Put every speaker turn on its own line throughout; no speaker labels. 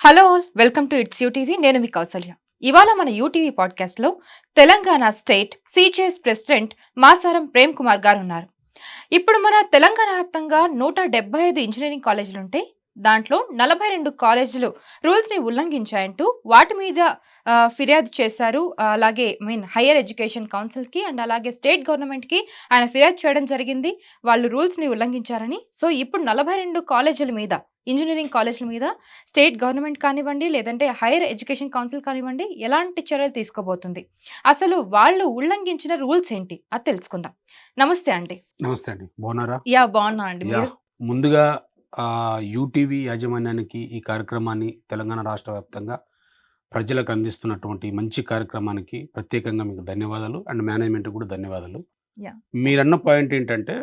Hello all welcome to its UTV. నేను మీ కౌసల్య. ఇవాళ మన యూటీవీ పాడ్కాస్ట్లో Telangana state CJS president Masaram Prem Kumar garu ఉన్నారు. ఇప్పుడు మన తెలంగాణ వ్యాప్తంగా 175 ఇంజనీరింగ్ కాలేజీలుంటే దాంట్లో 42 కాలేజీలు రూల్స్ని ఉల్లంఘించాయంటూ వాటి మీద ఫిర్యాదు చేశారు. అలాగే హైయర్ ఎడ్యుకేషన్ కౌన్సిల్కి అండ్ అలాగే స్టేట్ గవర్నమెంట్కి ఆయన ఫిర్యాదు చేయడం జరిగింది. వాళ్ళు రూల్స్ని ఉల్లంఘించారని. సో ఇప్పుడు 42 కాలేజీల మీద, ఇంజనీరింగ్ కాలేజీల మీద స్టేట్ గవర్నమెంట్ కానివ్వండి, లేదంటే హైయర్ ఎడ్యుకేషన్ కౌన్సిల్ కానివ్వండి, ఎలాంటి చర్యలు తీసుకోబోతుంది, అసలు వాళ్ళు ఉల్లంఘించిన రూల్స్ ఏంటి అది తెలుసుకుందాం. నమస్తే అండి.
నమస్తే అండి. బాగున్నారా?
బాగున్నా అండి. మీరు?
ముందుగా యూటీవీ యాజమాన్యానికి ఈ కార్యక్రమాన్ని తెలంగాణ రాష్ట్ర వ్యాప్తంగా ప్రజలకు అందిస్తున్నటువంటి మంచి కార్యక్రమానికి ప్రత్యేకంగా మీకు ధన్యవాదాలు. అండ్ మేనేజ్మెంట్‌కి కూడా ధన్యవాదాలు.
యాహ్!
మీరన్న పాయింట్ ఏంటంటే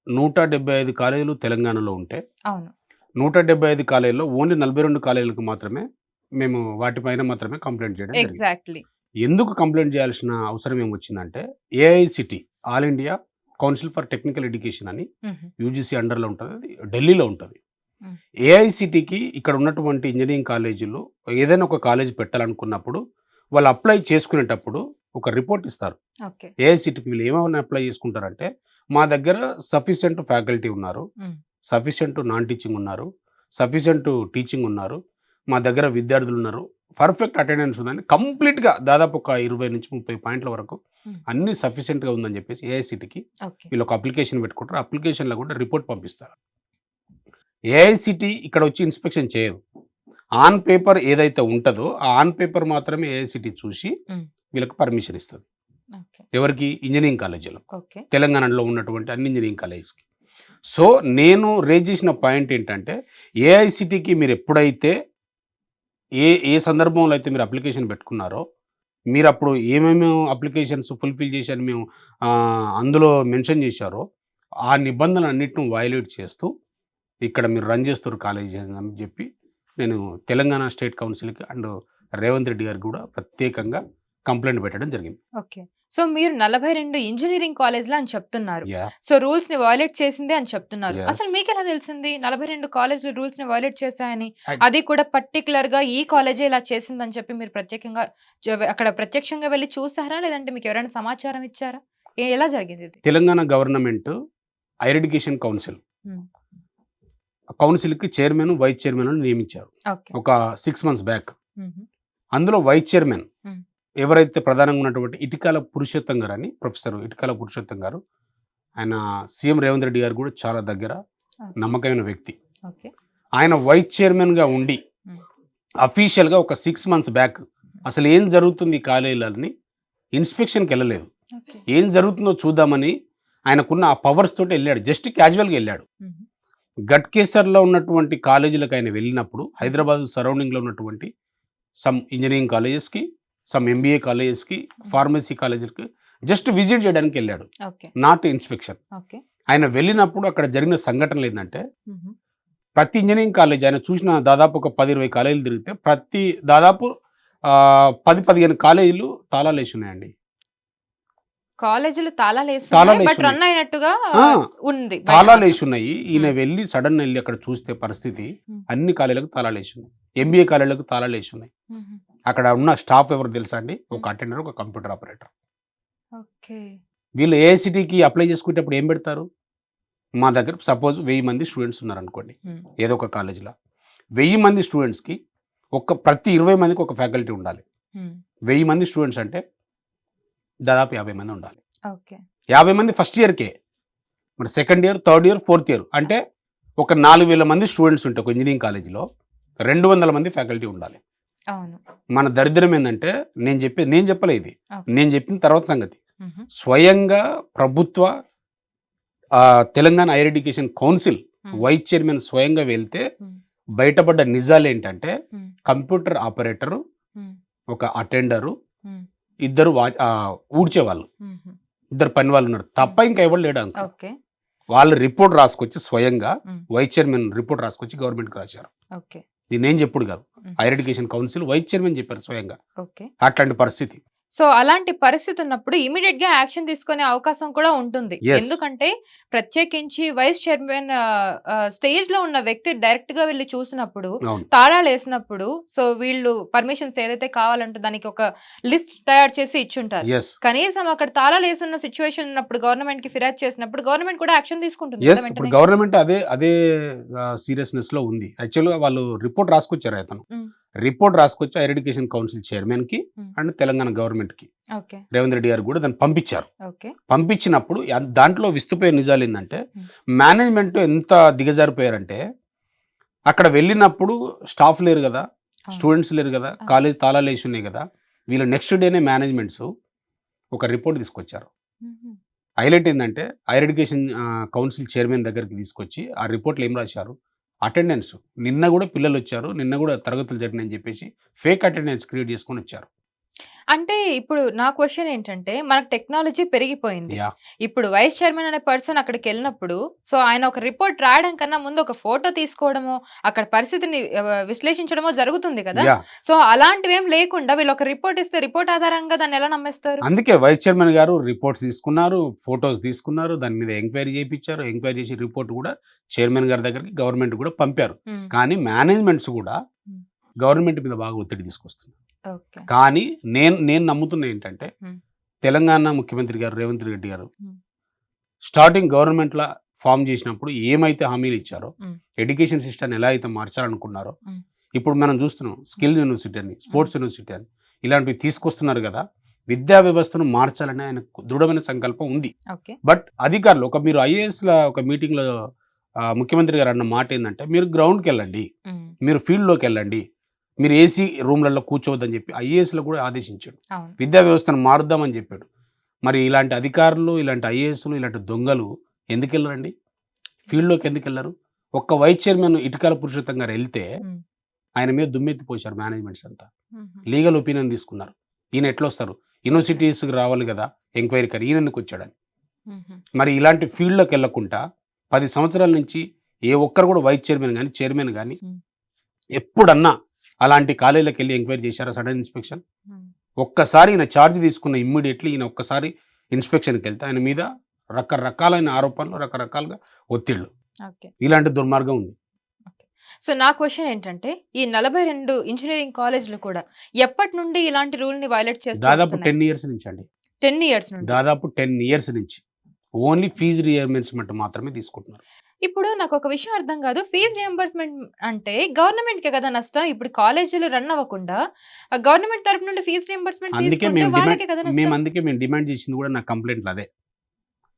175 కాలేజీలు తెలంగాణలో ఉంటే,
అవును.
175 కాలేజీల్లో ఓన్లీ 42 కాలేజీలకు మాత్రమే మేము వాటిపైన మాత్రమే కంప్లెయింట్ చేయడం జరిగింది.
ఎగ్జాక్ట్‌లీ.
ఎందుకు కంప్లెయింట్ చేయాల్సిన అవసరం ఏమొచ్చిందంటే, AICTE All India Council for Technical Education అని
హుహు.
యూజీసీ అండర్‌లో ఉంటది. అది ఢిల్లీలో ఉంటది.
హ్మ్.
ఏఐసిటికి ఇక్కడ ఉన్నటువంటి ఇంజినీరింగ్ కాలేజీలు ఏదైనా ఒక కాలేజ్ పెట్టాలనుకున్నప్పుడు వాళ్ళు అప్లై చేసుకునేటప్పుడు ఒక రిపోర్ట్ ఇస్తారు.
ఓకే.
ఏఐసిటికి వీళ్ళు ఏమని అప్లై చేసుకుంటారంటే, మా దగ్గర సఫిషియెంట్ ఫ్యాకల్టీ ఉన్నారు,
హ్మ్.
సఫిషియెంట్ నాన్ టీచింగ్ ఉన్నారు, సఫిషియెంట్ టీచింగ్ ఉన్నారు, మా దగ్గర విద్యార్థులు ఉన్నారు, పర్ఫెక్ట్ అటెండెన్స్ ఉందని కంప్లీట్‌గా దాదాపు ఒక 20-30 పాయింట్ల వరకు
హ్మ్.
అన్నీ సఫిషియెంట్‌గా ఉందని చెప్పేసి ఏఐసిటికి
ఓకే.
వీళ్ళు ఒక అప్లికేషన్ పెట్టుకుంటారు. అప్లికేషన్‌లో కూడా రిపోర్ట్ పంపిస్తారు. ఏఐసిటి ఇక్కడ వచ్చి ఇన్స్పెక్షన్ చేయదు. ఆన్ పేపర్ ఏదైతే ఉంటదో, ఆ ఆన్ పేపర్ మాత్రమే ఏఐసిటి చూసి
హ్మ్.
వీళ్ళకి పర్మిషన్ ఇస్తది.
ఓకే.
ఎవరికి? ఇంజినీరింగ్ కాలేజీలో.
ఓకే.
తెలంగాణలో ఉన్నటువంటి అన్ని ఇంజినీరింగ్ కాలేజెస్‌కి. సో, నేను రేజ్ చేసిన పాయింట్ ఏంటంటే, ఏఐసిటికి మీరు ఎప్పుడైతే ఏ ఏ సందర్భంలో అయితే మీరు అప్లికేషన్ పెట్టుకున్నారో, మీరప్పుడు ఏమేమి అప్లికేషన్స్ ఫుల్‌ఫిల్ చేశారని మేము అందులో మెన్షన్ చేశారో, ఆ నిబంధనలన్నిటిని వయోలేట్ చేస్తూ ఇక్కడ మీరు రన్ చేస్తుర్రు కాలేజీ అని చెప్పి నేను తెలంగాణ స్టేట్ కౌన్సిల్‌కి అండ్ రేవంత్ రెడ్డి గారికి కూడా ప్రత్యేకంగా కంప్లెయింట్ పెట్టడం జరిగింది.
ఓకే. సో మీరు 42 ఇంజినీరింగ్ కాలేజ్‌లు అని చెప్తున్నారు.
యాహ్!
సో రూల్స్‌ని వయోలేట్ చేసిందే అని చెప్తున్నారు.
యెస్.
అసలు మీకెలా తెలిసింది 42 కాలేజ్‌లు రూల్స్‌ని వయోలేట్ చేశాయని?
అయ్
అది కూడా పర్టిక్యులర్‌గా ఈ కాలేజే ఇలా చేసిందని చెప్పి మీరు ప్రత్యేకంగా అక్కడ ప్రత్యక్షంగా వెళ్లి చూసారా? లేదంటే మీకు ఎవరైనా సమాచారం ఇచ్చారా? ఎలా జరిగింది ఇది?
Telangana government hire education council,
హ్మ్.
కౌన్సిల్‌కి చైర్మన్, వైస్ చైర్మన్‌లను నియమించారు.
ఓకే.
ఒక 6 మంత్స్ బ్యాక్.
హుహు.
అందులో వైస్ చైర్మన్
హ్మ్.
ఎవరైతే ప్రధానంగా ఉన్నటువంటి ఇటికాల పురుషోత్తం గారని, ప్రొఫెసర్ ఇటికాల పురుషోత్తం గారు, ఆయన సీఎం రేవంత్ రెడ్డి గారు కూడా చాలా దగ్గర
ఓకే.
నమ్మకమైన వ్యక్తి.
ఓకే.
ఆయన వైస్ చైర్మన్‌గా ఉండి
హ్మ్.
అఫీషియల్‌గా ఒక 6 మంత్స్ బ్యాక్ అసలు ఏం జరుగుతుంది ఈ కాలేజీలని ఇన్స్‌పెక్షన్‌కెళ్ళలేదు.
ఓకే.
ఏం జరుగుతుందో చూద్దామని ఆయనకున్న ఆ పవర్స్ తోటి ఎళ్ళాడు. జస్ట్ క్యాజువల్‌గా ఎళ్ళాడు.
హుహు.
గట్కేసర్‌లో ఉన్నటువంటి కాలేజీలకు ఆయన వెళ్ళినప్పుడు హైదరాబాద్ సరౌండింగ్‌లో ఉన్నటువంటి సమ్ ఇంజినీరింగ్ కాలేజెస్‌కి, సమ్ ఎంబీఏ కాలేజెస్‌కి, ఫార్మసీ కాలేజీలకి జస్ట్ విజిట్ చేయడానికెళ్ళాడు.
ఓకే.
Not inspection.
ఓకే.
ఆయన వెళ్ళినప్పుడు అక్కడ జరిగిన సంఘటనలేందంటే,
హుహు.
ప్రతి ఇంజినీరింగ్ కాలేజ్ ఆయన చూసిన దాదాపు ఒక 10, 20 కాలేజీలు తిరిగితే ప్రతి దాదాపు 10, 15 కాలేజీలు తాళాలేసున్నాయండి.
కాలేజీలు తాళాలేసున్నాయి. బట్
తాళాలేసున్నాయి.
రన్ అయినట్టుగా
ఆ!
ఉంది బయట మాత్రం.
తాళాలేసున్నాయి. ఈయన
హ్మ్.
వెళ్లి సడెన్‌గా ఎళ్లి అక్కడ చూస్తే పరిస్థితి
హ్మ్.
అన్ని కాలేజీలకు తాళాలేసున్నాయి. ఎంబీఏ కాలేజీలకు తాళాలేసున్నాయి.
హుహు.
అక్కడ ఉన్న స్టాఫ్ ఎవరో తెలుసా అండి? ఒక
హ్మ్.
అటెండర్, ఒక కంప్యూటర్ ఆపరేటర్.
ఓకే.
వీళ్ళు ఏఐసిటికి అప్లై చేసుకునేటప్పుడు ఏం పెడతారు? మా దగ్గర సపోజ్ 1000 మంది స్టూడెంట్స్ ఉన్నారనుకోండి.
హ్మ్.
ఏదో ఒక కాలేజీలో. 1000 మంది స్టూడెంట్స్‌కి ప్రతి 20 మందికి ఒక ఫ్యాకల్టీ ఉండాలి.
హ్మ్.
1000 మంది స్టూడెంట్స్ అంటే దాదాపు 50 మంది ఉండాలి.
ఓకే.
50 మంది ఫస్ట్ ఇయర్‌కే. మరి second year, third year, fourth year అంటే ఒక 4000 మంది స్టూడెంట్స్ ఉంటే ఒక ఇంజినీరింగ్ కాలేజీలో 200 మంది ఫ్యాకల్టీ ఉండాలి.
అవును.
మన దరిద్రం ఏందంటే నేను చెప్పలే ఇది.
ఓకే.
నేను చెప్పిన తర్వాత సంగతి.
హుహు.
స్వయంగా ప్రభుత్వ తెలంగాణ హైర్ ఎడ్యుకేషన్ కౌన్సిల్
హ్మ్.
వైస్ చైర్మన్ స్వయంగా వెళ్తే
హ్మ్.
బయటపడ్డ నిజాలేంటంటే
హ్మ్.
కంప్యూటర్ ఆపరేటరు,
హ్మ్.
ఒక అటెండరు,
హ్మ్.
ఇద్దరు ఊడ్చేవాళ్ళు.
హుహు.
ఇద్దరు పని వాళ్ళున్నారు. తప్ప ఇంకా ఎవడు లేడు అంకుల్.
ఓకే.
వాళ్ళు రిపోర్ట్ రాసుకొచ్చి స్వయంగా
హ్మ్.
వైస్ చైర్మన్ రిపోర్ట్ రాసుకొచ్చి గవర్నమెంట్‌కి రాశారు.
ఓకే.
ఇది నేను చెప్పుడు కాదు.
Hmm.
Higher education council vice chairman చెప్పారు స్వయంగా.
ఓకే.
అట్లాంటి పరిస్థితి.
సో అలాంటి పరిస్థితి ఉన్నప్పుడు ఇమ్మీడియేట్ గా యాక్షన్ తీసుకునే అవకాశం కూడా ఉంటుంది.
Yes.
ఎందుకంటే ప్రత్యేకించి వైస్ చైర్మన్ స్టేజ్ లో ఉన్న వ్యక్తి డైరెక్ట్ గా వెళ్లి చూసినప్పుడు,
అవును.
తాళాలు వేసినప్పుడు, సో వీళ్ళు పర్మిషన్స్ ఏదైతే కావాలంటే దానికి ఒక లిస్ట్ తయారు చేసి ఇచ్చుంటారు.
ఎస్
కనీసం అక్కడ తాళాలు వేసున్న సిచ్యువేషన్ ఉన్నప్పుడు గవర్నమెంట్ కి ఫిర్యాదు చేసినప్పుడు గవర్నమెంట్ కూడా యాక్షన్ తీసుకుంటుంది
ఎస్
కదా
ఇప్పుడు
వెంటనే.
గవర్నమెంట్ అదే సీరియస్నెస్ లో ఉంది. యాక్చువల్గా వాళ్ళు రిపోర్ట్ రాసుకొచ్చారు అతను.
ఉమ్,
రిపోర్ట్ రాసుకొచ్చి హైయర్ ఎడ్యుకేషన్ కౌన్సిల్ చైర్మన్ కి
Hmm.
అండ్ తెలంగాణ గవర్నమెంట్ కి
ఓకే
రేవంత్ రెడ్డి గారు కూడా దాన్ని పంపించారు.
ఓకే
పంపించినప్పుడు దాంట్లో విస్తుపోయే నిజాలు ఏంటంటే
Hmm.
మేనేజ్మెంట్ ఎంత దిగజారిపోయారంటే అక్కడ వెళ్ళినప్పుడు స్టాఫ్ లేరు కదా,
అవును.
స్టూడెంట్స్ లేరు కదా,
అవును.
కాలేజ్ తాళాలు వేసి ఉన్నాయి కదా, వీళ్ళు నెక్స్ట్ డేనే మేనేజ్మెంట్స్ ఒక రిపోర్ట్ తీసుకొచ్చారు.
ఉహుం.
హైలైట్ ఏంటంటే హైయర్ ఎడ్యుకేషన్ కౌన్సిల్ చైర్మన్ దగ్గరికి తీసుకొచ్చి ఆ రిపోర్ట్లో ఏం రాశారు, అటెండెన్స్ నిన్న కూడా పిల్లలు వచ్చారు, నిన్న కూడా తరగతులు జరిగినాయని చెప్పేసి ఫేక్ అటెండెన్స్ క్రియేట్ చేసుకొని వచ్చారు.
అంటే ఇప్పుడు నా క్వశ్చన్ ఏంటంటే మనకు టెక్నాలజీ పెరిగిపోయింది.
యా
ఇప్పుడు వైస్ చైర్మన్ అనే పర్సన్ అక్కడికి వెళ్ళినప్పుడు సో ఆయన ఒక రిపోర్ట్ రాయడం కన్నా ముందు ఒక ఫోటో తీసుకోవడమో అక్కడ పరిస్థితిని విశ్లేషించడమో జరుగుతుంది కదా.
యా
సో అలాంటివి ఏం లేకుండా వీళ్ళు ఒక రిపోర్ట్ ఇస్తే రిపోర్ట్ ఆధారంగా దాన్ని ఎలా నమ్మేస్తారు?
అందుకే వైస్ చైర్మన్ గారు రిపోర్ట్స్ తీసుకున్నారు, ఫొటోస్ తీసుకున్నారు, దాని మీద ఎంక్వైరీ చేయించారు. ఎంక్వైరీ చేసి రిపోర్ట్ కూడా చైర్మన్ గారి దగ్గరికి గవర్నమెంట్ కూడా పంపారు.
ఉమ్,
కానీ మేనేజ్మెంట్స్ కూడా
Hmm.
గవర్నమెంట్ మీద బాగా ఒత్తిడి తీసుకొస్తున్నారు.
ఓకే
కానీ నేను నమ్ముతున్నా ఏంటంటే
Hmm.
తెలంగాణ ముఖ్యమంత్రి గారు రేవంత్ రెడ్డి గారు
Hmm.
స్టార్టింగ్ గవర్నమెంట్లో ఫామ్ చేసినప్పుడు ఏమైతే హామీలు ఇచ్చారో,
Hmm.
ఎడ్యుకేషన్ సిస్టమ్ ఎలా అయితే మార్చాలనుకున్నారో,
Hmm.
ఇప్పుడు మనం చూస్తున్నాం స్కిల్ యూనివర్సిటీ అని, స్పోర్ట్స్ యూనివర్సిటీ అని ఇలాంటివి తీసుకొస్తున్నారు కదా. విద్యా వ్యవస్థను మార్చాలని ఆయన దృఢమైన సంకల్పం ఉంది.
ఓకే
బట్ అధికారులు మీరు ఐఏఎస్ల ఒక మీటింగ్లో ముఖ్యమంత్రి గారు అన్న మాట ఏంటంటే, మీరు గ్రౌండ్కి వెళ్ళండి,
ఉమ్,
మీరు ఫీల్డ్లోకి వెళ్ళండి, మీరు ఏసీ రూమ్లలో కూర్చోవద్దని చెప్పి ఐఏఎస్లో కూడా ఆదేశించాడు.
అవును
విద్యా వ్యవస్థను మారుద్దామని చెప్పాడు. మరి ఇలాంటి అధికారులు, ఇలాంటి ఐఏఎస్లు, ఇలాంటి దొంగలు ఎందుకు వెళ్ళరండి? ఫీల్డ్లోకి ఎందుకు వెళ్ళరు? ఒక్క వైస్ చైర్మన్ ఇటుకాల పురుషోత్తం గారు వెళ్తే
ఉమ్,
ఆయన మీద దుమ్మెత్తి పోశారు మేనేజ్మెంట్స్ అంతా.
ఉమ్,
లీగల్ ఒపీనియన్ తీసుకున్నారు. ఈయన ఎట్లా వస్తారు, యూనివర్సిటీస్కి రావాలి కదా ఎంక్వైరీ, కానీ ఈయన ఎందుకు వచ్చాడని.
ఉమ్,
మరి ఇలాంటి ఫీల్డ్లోకి వెళ్ళకుండా 10 సంవత్సరాల నుంచి ఏ ఒక్కరు కూడా వైస్ చైర్మన్ కానీ చైర్మన్ కానీ
Hmm.
ఎప్పుడన్నా అలాంటి కాలేజీలకు వెళ్ళి ఎంక్వైరీ చేశారా సడన్ ఇన్స్పెక్షన్?
ఉమ్.
ఒక్కసారి ఈయన ఛార్జ్ తీసుకున్న ఇమ్మీడియట్లీ ఈయన ఒక్కసారి ఇన్స్పెక్షన్కి వెళ్తే ఆయన మీద రకరకాలైన ఆరోపణలు, రకరకాలుగా ఒత్తిళ్లు,
ఓకే
ఇలాంటి దుర్మార్గం ఉంది.
సో నా క్వశ్చన్ ఏంటంటే ఈ 42 ఇంజనీరింగ్ కాలేజీలు కూడా ఎప్పటి నుండి ఇలాంటి రూల్ ని వైలేట్ చేస్తూ
దాదాపు
వస్తున్నాయి?
10 ఇయర్స్ నుంచి అండి,
10 ఇయర్స్ నుండి.
దాదాపు 10 ఇయర్స్ నుంచి ఓన్లీ ఫీజు రియంబర్స్మెంట్ మాత్రమే తీసుకుంటున్నారు.
ఇప్పుడు నాకు ఒక విషయం అర్థం కాదు. ఫీజ్ రియంబర్స్మెంట్ అంటే గవర్నమెంట్ కే కదా నష్టం. ఇప్పుడు కాలేజీలు రన్ అవ్వకుండా గవర్నమెంట్ తరపు నుండి ఫీజ్ రియంబర్స్మెంట్
అందుకే
తీసుకుంటే వాళ్ళకే కదా నష్టం.
మేము డిమాండ్ చేసింది కూడా నా కంప్లైంట్లు అదే.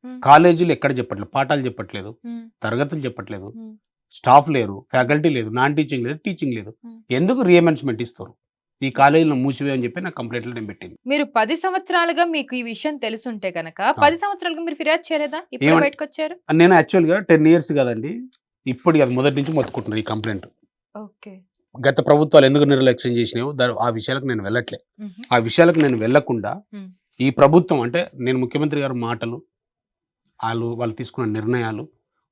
ఉమ్,
కాలేజీలు ఎక్కడ చెప్పట్లేదు, పాఠాలు చెప్పట్లేదు,
ఉమ్,
తరగతులు చెప్పట్లేదు,
ఉమ్,
స్టాఫ్ లేరు, ఫ్యాకల్టీ లేదు, నాన్ టీచింగ్ లేదు, టీచింగ్ లేదు.
Hmm.
ఎందుకు రియంబర్స్మెంట్ ఇస్తారు? ఈ కాలేజీలో మూసివేయని చెప్పి నా కంప్లైంట్లో నేను పెట్టింది.
మీరు 10 సంవత్సరాలుగా మీకు ఈ విషయం తెలుసుంటే గనక 10 సంవత్సరాలుగా మీరు ఫిర్యాదు చేయలేదా? ఇప్పుడు
ఏమని-
బయటకు వచ్చారు.
నేను యాక్చువల్గా 10 ఇయర్స్ కదండి, ఇప్పుడు అది మొదటి నుంచి మొత్తుకుంటున్నారు ఈ కంప్లైంట్.
ఓకే
గత ప్రభుత్వాలు ఎందుకు నిర్లక్ష్యం చేసినాయో ఆ విషయాలకు నేను వెళ్ళట్లే. ఆ విషయాలకు నేను వెళ్ళకుండా
Hmm.
ఈ ప్రభుత్వం అంటే నేను ముఖ్యమంత్రి గారి మాటలు, వాళ్ళు తీసుకున్న నిర్ణయాలు,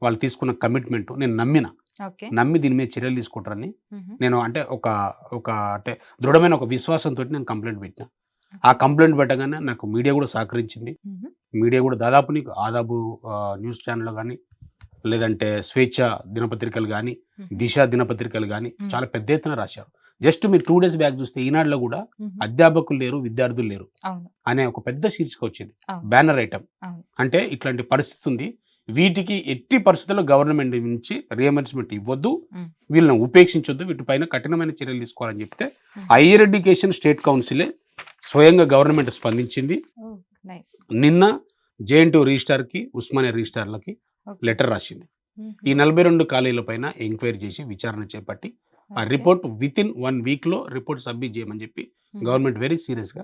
వాళ్ళు తీసుకున్న కమిట్మెంట్ నేను
ఓకే
నమ్మి దీని మీద చర్యలు తీసుకుంటారని
మ్మ్.
నేను అంటే ఒక అంటే దృఢమైన ఒక విశ్వాసంతో నేను కంప్లైంట్ పెట్టిన. ఆ కంప్లైంట్ పెట్టగానే నాకు మీడియా కూడా సహకరించింది.
మ్మ్.
మీడియా కూడా దాదాపు నీకు ఆదాబు న్యూస్ ఛానల్ కానీ, లేదంటే స్వేచ్ఛ దినపత్రికలు కానీ,
మ్మ్.
దిశ దినపత్రికలు కానీ
మ్మ్.
చాలా పెద్ద ఎత్తున రాశారు. జస్ట్ మీరు 2 days బ్యాక్ చూస్తే ఈనాడులో కూడా
మ్మ్.
అధ్యాపకులు లేరు, విద్యార్థులు లేరు
అవును
అనే ఒక పెద్ద శీర్షిక వచ్చింది,
అవును.
Banner item.
అవును.
అంటే ఇట్లాంటి పరిస్థితి ఉంది, వీటికి ఎట్టి పరిస్థితుల్లో గవర్నమెంట్ నుంచి రియంబర్స్మెంట్ ఇవ్వద్దు,
మ్మ్.
వీళ్ళని ఉపేక్షించొద్దు, వీటిపైన కఠినమైన చర్యలు తీసుకోవాలని చెప్తే
మ్మ్.
హైయర్ ఎడ్యుకేషన్ స్టేట్ కౌన్సిలే స్వయంగా గవర్నమెంట్ స్పందించింది.
ఓ, నైస్.
నిన్న JNTU రిజిస్టార్కి, ఉస్మానియా రిజిస్టార్లకి
ఓకే.
లెటర్ రాసింది.
మ్మ్.
ఈ 42 కాలేజీల పైన ఎంక్వైరీ చేసి విచారణ చేపట్టి ఆ
ఓకే.
రిపోర్ట్ విత్ ఇన్ 1 weekలో రిపోర్ట్ సబ్మిట్ చేయమని చెప్పి
మ్మ్.
గవర్నమెంట్ వెరీ సీరియస్గా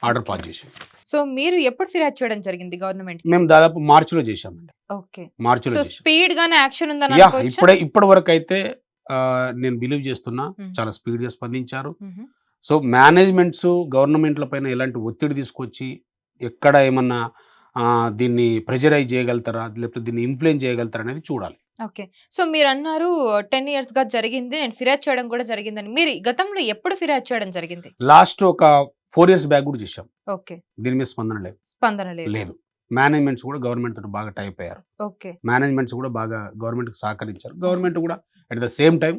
ఆర్డర్ పాస్ చేసింది.
సో మీరు ఎప్పుడు ఫిర్యాదు చేయడం జరిగింది గవర్నమెంట్?
మేము దాదాపు మార్చిలో చేశామండి,
ఓకే.
మార్చిలో
సో
చేశాం.
స్పీడ్ గానే యాక్షన్ ఉందని
యా
అనుకోవచ్చా?
ఇప్పటి వరకు అయితే నేను బిలీవ్ చేస్తున్నా
మ్మ్.
చాలా స్పీడ్గా స్పందించారు.
మ్మ్.
సో మేనేజ్మెంట్స్ గవర్నమెంట్ల పైన ఎలాంటి ఒత్తిడి తీసుకొచ్చి ఎక్కడ ఏమన్నా దీన్ని ప్రెజరైజ్ చేయగలుగుతారా, లేకపోతే దీన్ని ఇన్ఫ్లుయెన్స్ చేయగలుగుతారా అనేది చూడాలి.
ఓకే. సో మీరు అన్నారు 10 years గా జరిగింది, నేను ఫిర్యాదు చేయడం కూడా జరిగిందని. మీరు గతంలో ఎప్పుడు ఫిర్యాదు చేయడం జరిగింది?
లాస్ట్ ఒక 4 ఇయర్స్ బ్యాక్ కూడా చేశాం.
ఓకే.
దీని మీద స్పందన లేదు.
స్పందన లేదు.
లేదు. మేనేజ్మెంట్స్ కూడా గవర్నమెంట్ తోటి బాగా టైప్ అయ్యారు.
ఓకే.
మేనేజ్మెంట్స్ కూడా బాగా గవర్నమెంట్‌కి సహకరించారు. గవర్నమెంట్ కూడా అట్ ద సేమ్ టైమ్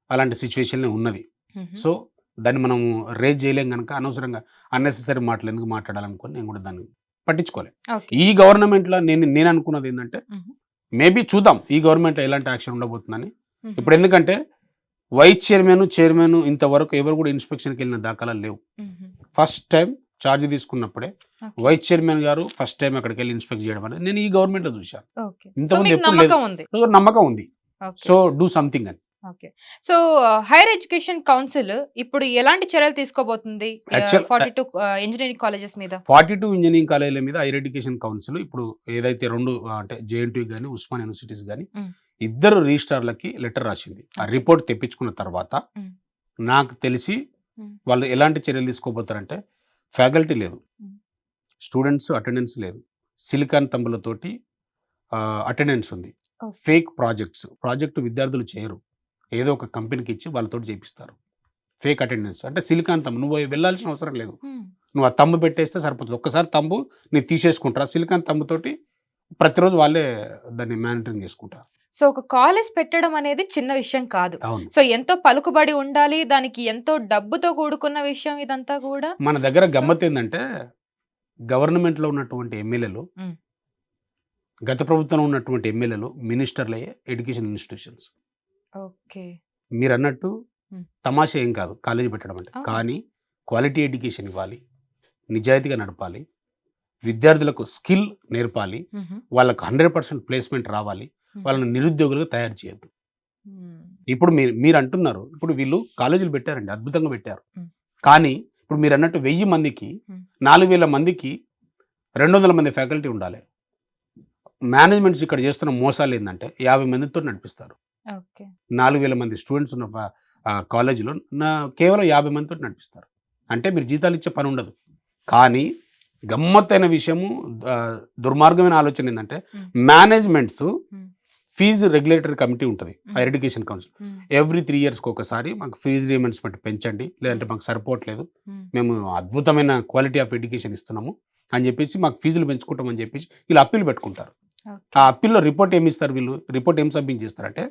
అలాంటి సిట్యుయేషన్‌లో ఉన్నది.
హుహు.
సో, దాన్ని మనము రేజ్ చేయలేం గనుక అనవసరంగా అన్నెసెసరీ మాటలు ఎందుకు మాట్లాడాలనుకోని నేను కూడా దాన్ని పట్టించుకోలే.
ఓకే.
ఈ గవర్నమెంట్‌లో నేను అనుకున్నది ఏందంటే
హుహు.
మేబీ చూద్దాం ఈ గవర్నమెంట్‌లో ఎలాంటి యాక్షన్ ఉండబోతుందని.
హుహు.
ఇప్పుడు ఎందుకంటే వైస్ చైర్మన్ ఇంతవరకు ఎవరు కూడా ఇన్స్‌పెక్షన్‌కి వెళ్ళిన దాఖలాలు లేవు.
హుహు.
ఫస్ట్ టైమ్ చార్జ్ తీసుకున్నప్పుడే
ఓకే.
వైస్ చైర్మన్ గారు ఫస్ట్ టైమ్ అక్కడికెళ్ళి ఇన్స్‌పెక్ట్ చేయడం అనేది నేను ఈ గవర్నమెంట్‌లో చూశాను.
ఓకే. సో,
ఇంతకుముందు
మీకు
ఎప్పుడు లేదు.
నమ్మకం ఉంది.
నమ్మకం ఉంది.
ఓకే.
సో, డూ సంథింగ్ అని.
Okay. So, hire education council ఇప్పుడు ఎలాంటి చర్యలు తీసుకోబోతుంది?
యాక్చువల్
42 ఇంజినీరింగ్ కాలేజెస్ మీద?
42 ఇంజినీరింగ్ కాలేజీల మీద హైర్ ఎడ్యుకేషన్ కౌన్సిల్ ఇప్పుడు ఏదైతే 2 అంటే జేఎన్‌టీయూ గాని, ఉస్మానియా యూనివర్సిటీస్ గాని
హ్మ్.
ఇద్దరు రిజిస్ట్రార్‌లకి లెటర్ రాసింది. ఆ
ఓకే.
రిపోర్ట్ తెప్పించుకున్న తర్వాత
హ్మ్.
నాకు తెలిసి
హ్మ్.
వాళ్ళు ఎలాంటి చర్యలు తీసుకోబోతారంటే ఫ్యాకల్టీ లేదు.
హ్మ్.
స్టూడెంట్స్ అటెండెన్స్ లేదు. సిలికాన్ తంబులతోటి అటెండెన్స్ ఉంది.
ఓకే.
ఫేక్ ప్రాజెక్ట్ విద్యార్థులు చేయరు. ఏదో ఒక కంపెనీకి ఇచ్చి వాళ్ళతోటి చేపిస్తారు. ఫేక్ అటెండెన్స్ అంటే సిలికాన్ తంబు నువ్వు వెళ్ళాల్సిన అవసరం లేదు.
హ్మ్.
నువ్వు ఆ తంబు పెట్టేస్తే సరిపోతుంది. ఒక్కసారి తంబు నీకు తీసేసుకుంటారు. సిలికాన్ తంబుతోటి ప్రతిరోజు వాళ్ళే దాన్ని మానిటరింగ్ చేసుకుంటారు.
సో, ఒక కాలేజ్ పెట్టడం అనేది చిన్న విషయం కాదు.
అవును.
సో, ఎంతో పలుకుబడి ఉండాలి. దానికి ఎంతో డబ్బుతో కూడుకున్న విషయం ఇదంతా కూడా.
మన దగ్గర
సో
గమ్మత్తేందంటే గవర్నమెంట్‌లో ఉన్నటువంటి ఎమ్మెల్యేలు,
హ్మ్.
గత ప్రభుత్వంలో ఉన్నటువంటి ఎమ్మెల్యేలు, మినిస్టర్‌లయ్యే ఎడ్యుకేషన్ ఇన్‌స్టిట్యూషన్స్.
ఓకే.
మీరన్నట్టు
హ్మ్.
తమాషా ఏం కాదు కాలేజీ పెట్టడం అంటే.
అవును.
కానీ క్వాలిటీ ఎడ్యుకేషన్ ఇవ్వాలి. నిజాయితీగా నడపాలి. విద్యార్థులకు స్కిల్ నేర్పాలి.
హుహు.
వాళ్ళకి 100% ప్లేస్‌మెంట్ రావాలి.
హుహు.
వాళ్ళని నిరుద్యోగులుగా తయారు చేయొద్దు.
హ్మ్.
ఇప్పుడు మీరంటున్నారు. ఇప్పుడు వీళ్ళు కాలేజీలు పెట్టారండి. అద్భుతంగా పెట్టారు.
హ్మ్.
కానీ ఇప్పుడు మీరన్నట్టు 1000 మందికి,
హ్మ్.
4000 మందికి 200 మంది ఫ్యాకల్టీ ఉండాలి. మేనేజ్మెంట్స్ ఇక్కడ చేస్తున్న మోసాలేందంటే 50 మందితో నడిపిస్తారు.
ఓకే.
4000 మంది స్టూడెంట్స్ ఉన్న కాలేజీలో కేవలం 50 మందితోటి నడిపిస్తారు. అంటే మీరు జీతాలు ఇచ్చే పని ఉండదు. కానీ గమ్మత్తైన విషయము దుర్మార్గమైన ఆలోచన ఏందంటే
హ్మ్.
మేనేజ్మెంట్స్
హ్మ్.
ఫీజు రెగ్యులేటరీ కమిటీ ఉంటది.
హ్మ్.
Higher education council.
హ్మ్.
ఎవ్రీ 3 ఇయర్స్‌కి ఒకసారి మాకు ఫీజు రీయింబర్స్‌మెంట్ పెంచండి. లేదంటే మాకు సరిపోవట్లేదు.
హ్మ్.
మేము అద్భుతమైన క్వాలిటీ ఆఫ్ ఎడ్యుకేషన్ ఇస్తున్నాము అని చెప్పేసి మాకు ఫీజులు పెంచుకుంటాం అని చెప్పేసి వీళ్ళు అప్పీల్ పెట్టుకుంటారు. ఆ
ఓకే.
అప్పీల్‌లో రిపోర్ట్ ఏమి ఇస్తారు వీళ్ళు? రిపోర్ట్ ఏం సబ్మిట్ చేస్తారంటే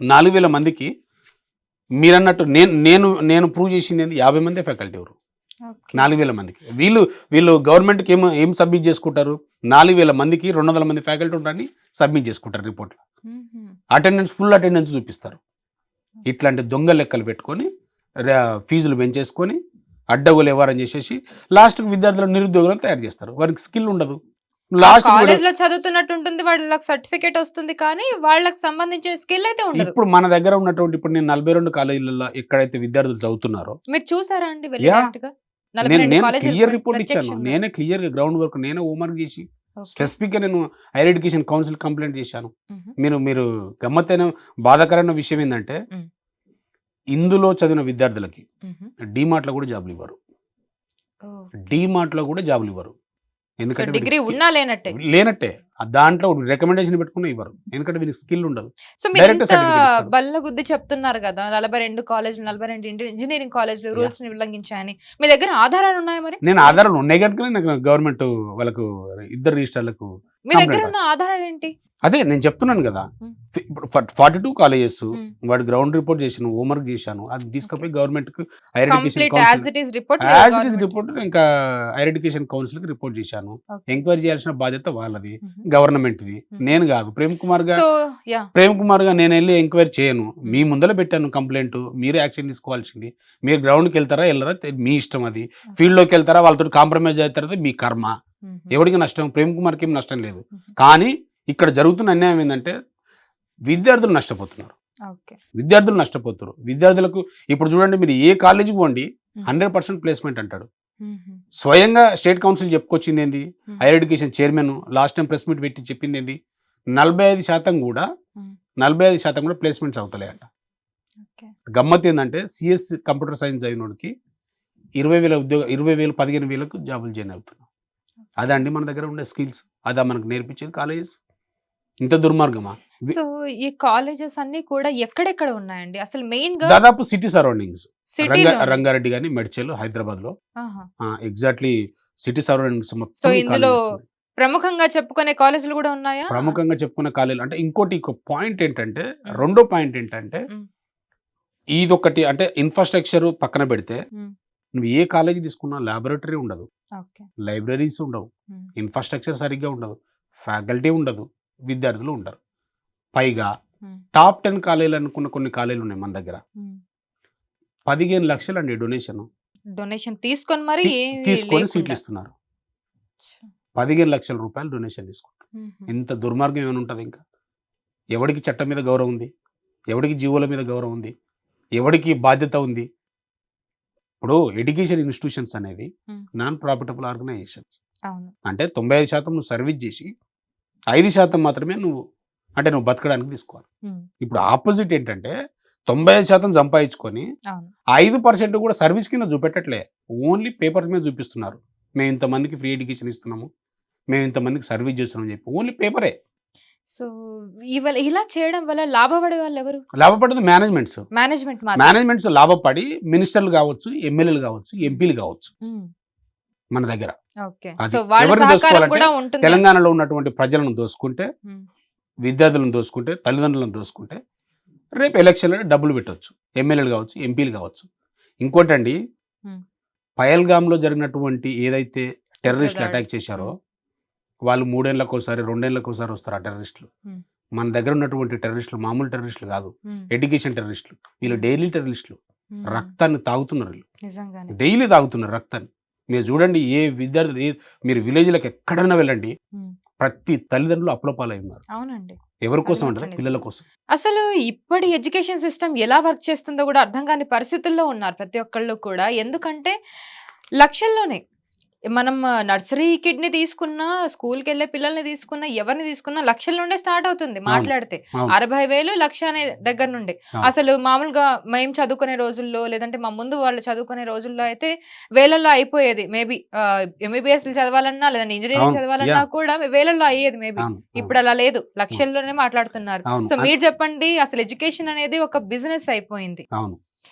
4000 మందికి మీరన్నట్టు నేను ప్రూవ్ చేసిందేంది 50 మందే ఫ్యాకల్టీ ఎవరు.
ఓకే.
4000 మందికి. వీళ్ళు గవర్నమెంట్‌కి ఏం సబ్మిట్ చేసుకుంటారు? 4000 మందికి 200 మంది ఫ్యాకల్టీ ఉంటారని సబ్మిట్ చేసుకుంటారు రిపోర్ట్‌లో.
హుహు.
ఫుల్ అటెండెన్స్ చూపిస్తారు. ఇట్లాంటి దొంగ లెక్కలు పెట్టుకొని ఫీజులు పెంచేసుకొని అడ్డగోలు వ్యవహారం చేసేసి లాస్ట్‌కి విద్యార్థులను నిరుద్యోగులను తయారు చేస్తారు. వారికి స్కిల్ ఉండదు.
ఆ
లాస్ట్‌కి కూడా
కాలేజ్‌లో చదువుతున్నట్టు ఉంటుంది. వాళ్ళకి సర్టిఫికేట్ వస్తుంది. కానీ వాళ్ళకి సంబంధించిన స్కిల్ అయితే ఉండదు.
ఇప్పుడు మన దగ్గర ఉన్నటువంటి ఇప్పుడు నేను 42 కాలేజీలలో ఎక్కడైతే విద్యార్థులు చదువుతున్నారో
మీరు చూసారా అండి వెళ్లి
యాహ్!
డైరెక్ట్‌గా? 42
నేను
కాలేజీలు
క్లియర్ రిపోర్ట్ ఇచ్చాను.
ప్రత్యక్షంగా.
నేనే క్లియర్‌గా గ్రౌండ్ వర్క్ నేనే హోంవర్క్ చేసి
ఓకే.
స్పెసిఫిక్‌గా నేను హైర్ ఎడ్యుకేషన్ కౌన్సిల్ కంప్లెయింట్ చేశాను.
హుహు.
మీరు గమ్మత్తైన బాధాకరమైన విషయం ఏందంటే
హ్మ్.
ఇందులో చదివిన విద్యార్థులకి
హుహు.
డీమార్ట్‌లో కూడా జాబ్‌లు ఇవ్వరు.
ఓకే.
డీమార్ట్‌లో కూడా జాబ్‌లు ఇవ్వరు.
సో,
ఎందుకంటే
డిగ్రీ ఉన్నా లేనట్టే.
లేనట్టే. దాంట్లో రికమెండేషన్ పెట్టుకున్న ఇవ్వరు. ఎందుకంటే వీళ్ళకి స్కిల్ ఉండదు.
సో,
డైరెక్ట్
మీరింత
సర్టిఫికేట్ ఇస్తాడు.
బల్లగుద్ది చెప్తున్నారు గదా! 42 కాలేజీలు, 42 ఇంజినీరింగ్ కాలేజీలు
యాహ్!
రూల్స్‌ని ఉల్లంఘించాయని. మీ దగ్గర ఆధారాలు ఉన్నాయా మరి?
నేను ఆధారాలు ఉన్నాయి గనుకనే నాకు గవర్నమెంట్ వాళ్ళకు ఇద్దరు రిజిస్ట్రార్లకు
మీ దగ్గర
కంప్లెయింట్
ఉన్న ఆధారాలేంటి?
అదే నేను చెప్తున్నాను గదా!
హ్మ్.
ఇప్పుడు 42 కాలేజెస్
హ్మ్.
వాడు గ్రౌండ్ రిపోర్ట్ చేసాను. హోంవర్క్ చేశాను. అది
ఓకే.
తీసుకుపోయి గవర్నమెంట్‌కి higher education
complete
council
as it is report
as it is
government.
Report ఇంకా హైర్ ఎడ్యుకేషన్ కౌన్సిల్‌కి రిపోర్ట్ చేశాను.
ఓకే.
ఎంక్వైరీ చేయాల్సిన బాధ్యత వాళ్ళది.
హుహు.
గవర్నమెంట్‌ది.
హుహు.
నేను గాదు.
So, yeah!
ప్రేమ్ కుమార్‌గా నేనెళ్లి ఎంక్వైరీ చేయను. మీ
హ్మ్.
ముందల పెట్టాను కంప్లెయింట్. మీరే యాక్షన్ తీసుకోవాల్సింది. మీరు గ్రౌండ్‌కెళ్తారా? ఎళ్ళరా? మీ ఇష్టం అది.
ఓకే.
ఫీల్డ్‌లోకెళ్తారా? వాళ్ళతోటి కాంప్రమైజ్ అవుతారా? మీ కర్మ.
హుహు.
ఎవడికి నష్టం? ప్రేమ్ కుమార్‌కి ఏం నష్టం లేదు.
హుహు.
కానీ ఇక్కడ జరుగుతున్న అన్యాయం ఏందంటే విద్యార్థులు నష్టపోతున్నారు.
ఓకే.
విద్యార్థులు నష్టపోతున్నారు. విద్యార్థులకు ఇప్పుడు చూడండి మీరు ఏ కాలేజీకి పోండి
హ్మ్.
100% ప్లేస్‌మెంట్ అంటాడు.
హుహు.
స్వయంగా స్టేట్ కౌన్సిల్ చెప్పుకొచ్చిందేంది?
హ్మ్.
Higher education chairman last time press meet పెట్టి చెప్పిందేంది? 45% కూడా
హ్మ్.
45% కూడా ప్లేస్‌మెంట్స్ అవుతలేయంట.
ఓకే.
గమ్మత్తేందంటే సీఎస్ కంప్యూటర్ సైన్స్ చదివినోడికి 20,000 15,000కు జాబులు జాయిన్ అవుతున్నారు. అదా అండి మన దగ్గర ఉండే స్కిల్స్? అదా మనకు నేర్పించేది కాలేజెస్? ఇంత దుర్మార్గమా?
సో ఈ కాలేజెస్ అన్నీ కూడా ఎక్కడెక్కడ ఉన్నాయండి? అసలు మెయిన్‌గా
దాదాపు సిటీ సరౌండింగ్స్.
సిటీలోనే.
రంగారెడ్డి గాని, మేడ్చల్, హైదరాబాద్‌లో
ఆహా!
ఎగ్జాక్ట్‌లీ సిటీ సరౌండింగ్స్
సో
మొత్తం ఈ
ఇందులో
కాలేజెస్ ఉన్నాయి.
ప్రముఖంగా చెప్పుకునే కాలేజీలు గూడా ఉన్నాయా?
ప్రముఖంగా చెప్పుకున్న కాలేజీలు అంటే ఇంకోటి పాయింట్ ఏంటంటే,
హ్మ్.
రెండో పాయింట్ ఏంటంటే,
హ్మ్.
ఇదొకటి అంటే ఇన్‌ఫ్రాస్ట్రక్చర్ పక్కన పెడితే,
హ్మ్.
నువ్వు ఏ కాలేజీ తీసుకున్నా లాబొరేటరీ ఉండదు.
ఓకే.
లైబ్రరీస్ ఉండవు.
హ్మ్.
ఇన్‌ఫ్రాస్ట్రక్చర్ సరిగ్గా ఉండదు. ఫ్యాకల్టీ ఉండదు. విద్యార్థులు ఉండరు. పైగా
హ్మ్.
టాప్ 10 కాలేజీలు అనుకున్న కొన్ని కాలేజీలు ఉన్నాయి మన దగ్గర.
హ్మ్.
15 లక్షలండి డొనేషన్.
డొనేషన్ తీసుకొని మరి ఏమి
తీసుకొని సీట్లు
లేకుండా.
ఇస్తున్నారు.
ఛ!
15,00,000 రూపాయలు డొనేషన్ తీసుకుంటారు.
హుహు.
ఇంత దుర్మార్గం ఏమైనా ఉంటది ఇంకా? ఎవడికి చట్టం మీద గౌరవం ఉంది? ఎవడికి జీవోల మీద గౌరవం ఉంది? ఎవడికి బాధ్యత ఉంది? ఇప్పుడు ఎడ్యుకేషన్ ఇన్‌స్టిట్యూషన్స్ అనేది
హ్మ్.
Non profitable organisations.
అవును.
అంటే 95% నువ్వు సర్వీస్ జేసి, 5% మాత్రమే నువ్వు బతకడానికి తీసుకోవాలి.
హ్మ్.
ఇప్పుడు ఆపోజిట్ ఏంటంటే 95% సంపాదించుకొని,
అవును.
ఆ 5% కూడా సర్వీస్ కింద చూపెట్టట్లే. ఓన్లీ పేపర్స్ మీద చూపిస్తున్నారు. మేము ఇంతమందికి ఫ్రీ ఎడ్యుకేషన్ ఇస్తున్నాము. మేము ఇంతమందికి సర్వీస్ చేస్తున్నాం అని చెప్పి. ఓన్లీ పేపరే.
సో ఇలా చేయడం వల్ల లాభపడే వాళ్ళెవరు?
లాభపడేది మేనేజ్మెంట్స్.
మేనేజ్మెంట్ మాత్రమే.
మేనేజ్మెంట్స్ లాభపడి మినిస్టర్‌లు గావచ్చు, ఎమ్మెల్యేలు గావచ్చు,
హ్మ్.
ఎంపీలు గావచ్చు
హ్మ్.
మన దగ్గర.
ఓకే.
అది.
సో వాళ్ళ
ఎవరిని
సహకారం
దోసుకోవాలంటే
కూడా ఉంటుంది.
తెలంగాణలో ఉన్నటువంటి ప్రజలను దోసుకుంటే,
హ్మ్.
విద్యార్థులను దోసుకుంటే, తల్లిదండ్రులను దోసుకుంటే, రేపు ఎలక్షన్‌లో డబ్బులు పెట్టొచ్చు. ఎమ్మెల్యేలు గావచ్చు, ఎంపీలు గావచ్చు. ఇంకోటండి,
హ్మ్.
పహల్గామ్‌లో జరిగినటువంటి ఏదైతే టెర్రరిస్టులు
ఉగ్రదాడి.
అటాక్ చేశారో,
హ్మ్.
వాళ్ళు 3 ఏళ్లకోసారి, 2 ఏళ్లకోసారి వస్తారు ఆ టెర్రరిస్టులు.
హ్మ్.
మన దగ్గర ఉన్నటువంటి టెర్రరిస్టులు మామూలు టెర్రరిస్టులు గాదు.
హ్మ్.
ఎడ్యుకేషన్ టెర్రరిస్టులు. వీళ్ళు
హ్మ్.
డైలీ టెర్రరిస్టులు.
హ్మ్.
రక్తాన్ని తాగుతున్నారు వీళ్ళు.
నిజంగానే.
డైలీ తాగుతున్నారు రక్తాన్ని. మీరు చూడండి ఏ విద్యార్థులు మీరు విలేజ్‌లకి ఎక్కడైనా వెళ్ళండి.
హ్మ్.
ప్రతి తల్లిదండ్రులు అప్పుల పాలయ్యున్నారు.
అవునండి.
ఎవరి
అది
కోసం
మాత్రం
అంటారా?
నిజం.
పిల్లల కోసం.
అసలు ఇప్పటి ఎడ్యుకేషన్ సిస్టమ్ ఎలా వర్క్ చేస్తుందో గూడా అర్థం కాని పరిస్థితుల్లో ఉన్నారు ప్రతి ఒక్కళ్ళు కూడా. ఎందుకంటే లక్షల్లోనే. మనం నర్సరీ కిడ్‌ని తీసుకున్నా, స్కూల్‌కెళ్ళే పిల్లల్ని తీసుకున్నా, ఎవరిని తీసుకున్నా లక్షల నుండే స్టార్ట్ అవుతుంది
అవును.
మాట్లాడితే.
అవును.
60,000 లక్ష అనే దగ్గర నుండి.
అవును.
అసలు మామూలుగా మేము చదువుకునే రోజుల్లో, లేదంటే మా ముందు వాళ్ళు చదువుకునే రోజుల్లో అయితే వేలల్లో అయిపోయేది. మేబీ ఎంబీబీఎస్‌లు చదవాలన్నా, లేదంటే ఇంజినీరింగ్
అవును.
చదవాలన్నా
యాహ్!
కూడా వేలల్లో అయ్యేది మేబీ.
అవును. అవును.
ఇప్పుడు అలా లేదు.
అవును.
లక్షల్లోనే మాట్లాడుతున్నారు.
అవును.
సో మీరు చెప్పండి అసలు ఎడ్యుకేషన్ అనేది ఒక బిజినెస్ అయిపోయింది.
అవును.